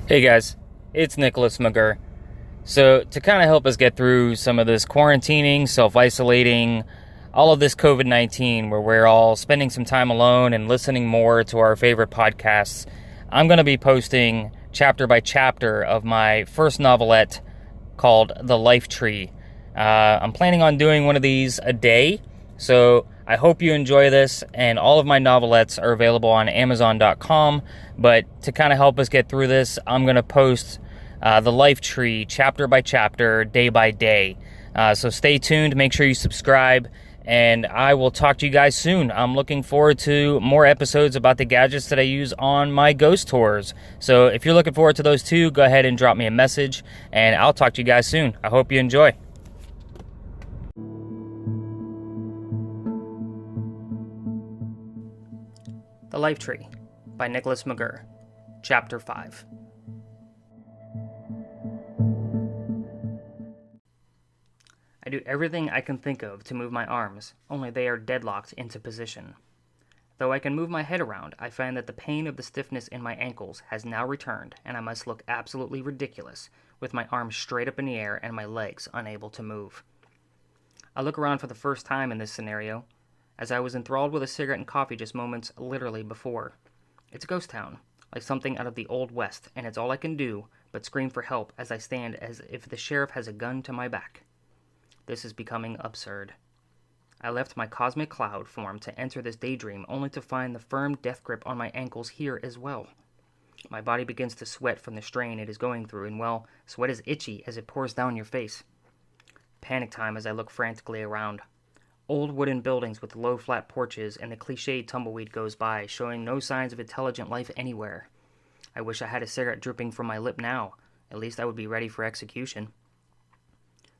Hey guys, it's Nicholas McGurr. So, to kind of help us get through some of this quarantining, self isolating, all of this COVID 19, where we're all spending some time alone and listening more to our favorite podcasts, I'm going to be posting chapter by chapter of my first novelette called The Life Tree. I'm planning on doing one of these a day, so I hope you enjoy this, and all of my novelettes are available on Amazon.com, but to kind of help us get through this, I'm going to post The Life Tree chapter by chapter, day by day. So stay tuned, make sure you subscribe, and I will talk to you guys soon. I'm looking forward to more episodes about the gadgets that I use on my ghost tours. So if you're looking forward to those too, go ahead and drop me a message, and I'll talk to you guys soon. I hope you enjoy. The Life Tree by Nicholas McGurr, Chapter 5. I do everything I can think of to move my arms, only they are deadlocked into position. Though I can move my head around, I find that the pain of the stiffness in my ankles has now returned, and I must look absolutely ridiculous, with my arms straight up in the air and my legs unable to move. I look around for the first time in this scenario, as I was enthralled with a cigarette and coffee just moments literally before. It's a ghost town, like something out of the Old West, and it's all I can do but scream for help as I stand as if the sheriff has a gun to my back. This is becoming absurd. I left my cosmic cloud form to enter this daydream only to find the firm death grip on my ankles here as well. My body begins to sweat from the strain it is going through, and well, sweat is itchy as it pours down your face. Panic time as I look frantically around. Old wooden buildings with low flat porches and the cliched tumbleweed goes by, showing no signs of intelligent life anywhere. I wish I had a cigarette dripping from my lip now. At least I would be ready for execution.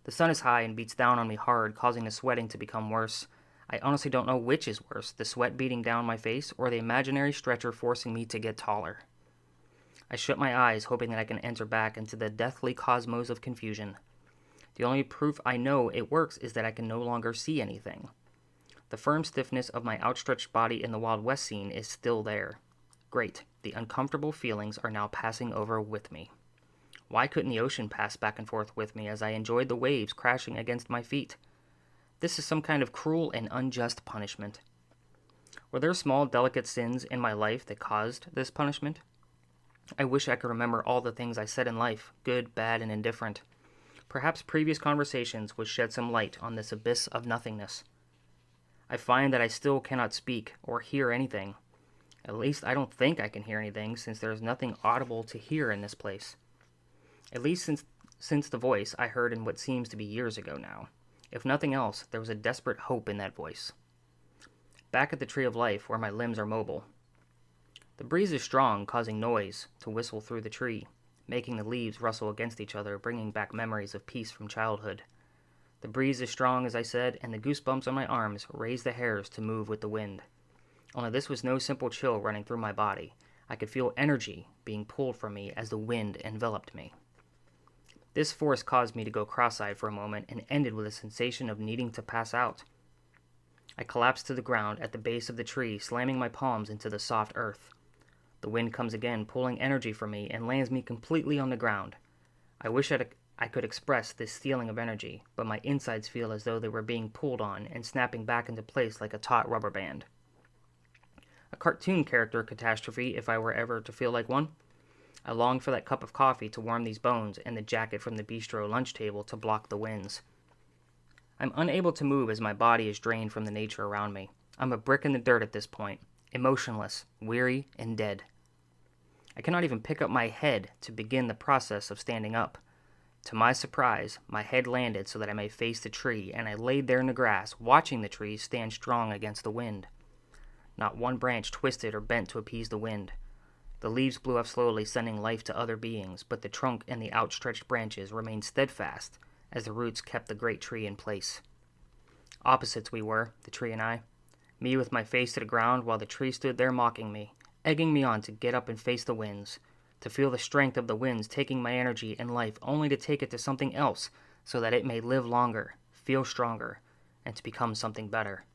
The sun is high and beats down on me hard, causing the sweating to become worse. I honestly don't know which is worse, the sweat beating down my face or the imaginary stretcher forcing me to get taller. I shut my eyes, hoping that I can enter back into the deathly cosmos of confusion. The only proof I know it works is that I can no longer see anything. The firm stiffness of my outstretched body in the Wild West scene is still there. Great, the uncomfortable feelings are now passing over with me. Why couldn't the ocean pass back and forth with me as I enjoyed the waves crashing against my feet? This is some kind of cruel and unjust punishment. Were there small, delicate sins in my life that caused this punishment? I wish I could remember all the things I said in life, good, bad, and indifferent. Perhaps previous conversations would shed some light on this abyss of nothingness. I find that I still cannot speak or hear anything. At least I don't think I can hear anything, since there is nothing audible to hear in this place. At least since the voice I heard in what seems to be years ago now. If nothing else, there was a desperate hope in that voice. Back at the Tree of Life, where my limbs are mobile. The breeze is strong, causing noise to whistle through the tree, making the leaves rustle against each other, bringing back memories of peace from childhood. The breeze is strong, as I said, and the goosebumps on my arms raise the hairs to move with the wind. Only this was no simple chill running through my body. I could feel energy being pulled from me as the wind enveloped me. This force caused me to go cross-eyed for a moment and ended with a sensation of needing to pass out. I collapsed to the ground at the base of the tree, slamming my palms into the soft earth. The wind comes again, pulling energy from me, and lands me completely on the ground. I wish I could express this feeling of energy, but my insides feel as though they were being pulled on and snapping back into place like a taut rubber band. A cartoon character catastrophe, if I were ever to feel like one. I longed for that cup of coffee to warm these bones and the jacket from the bistro lunch table to block the winds. I'm unable to move as my body is drained from the nature around me. I'm a brick in the dirt at this point. Emotionless, weary, and dead. I cannot even pick up my head to begin the process of standing up. To my surprise, my head landed so that I may face the tree, and I laid there in the grass, watching the tree stand strong against the wind. Not one branch twisted or bent to appease the wind. The leaves blew up slowly, sending life to other beings, but the trunk and the outstretched branches remained steadfast as the roots kept the great tree in place. Opposites we were, the tree and I. Me with my face to the ground, while the tree stood there mocking me, egging me on to get up and face the winds, to feel the strength of the winds taking my energy and life only to take it to something else so that it may live longer, feel stronger, and to become something better.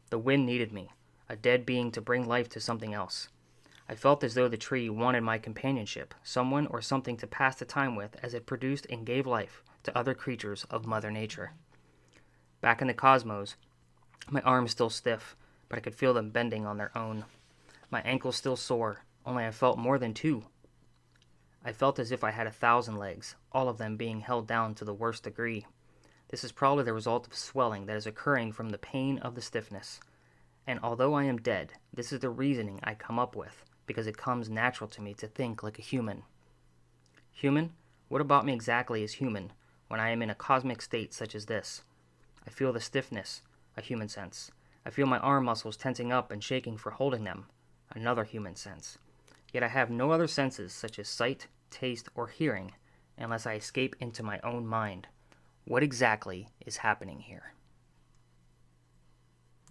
The wind needed me, a dead being to bring life to something else. I felt as though the tree wanted my companionship, someone or something to pass the time with as it produced and gave life to other creatures of Mother Nature. Back in the cosmos, my arms still stiff, but I could feel them bending on their own. My ankles still sore, only I felt more than two. I felt as if I had 1,000 legs, all of them being held down to the worst degree. This is probably the result of swelling that is occurring from the pain of the stiffness. And although I am dead, this is the reasoning I come up with, because it comes natural to me to think like a human. Human? What about me exactly is human, when I am in a cosmic state such as this? I feel the stiffness, a human sense. I feel my arm muscles tensing up and shaking for holding them, another human sense. Yet I have no other senses such as sight, taste, or hearing, unless I escape into my own mind. What exactly is happening here?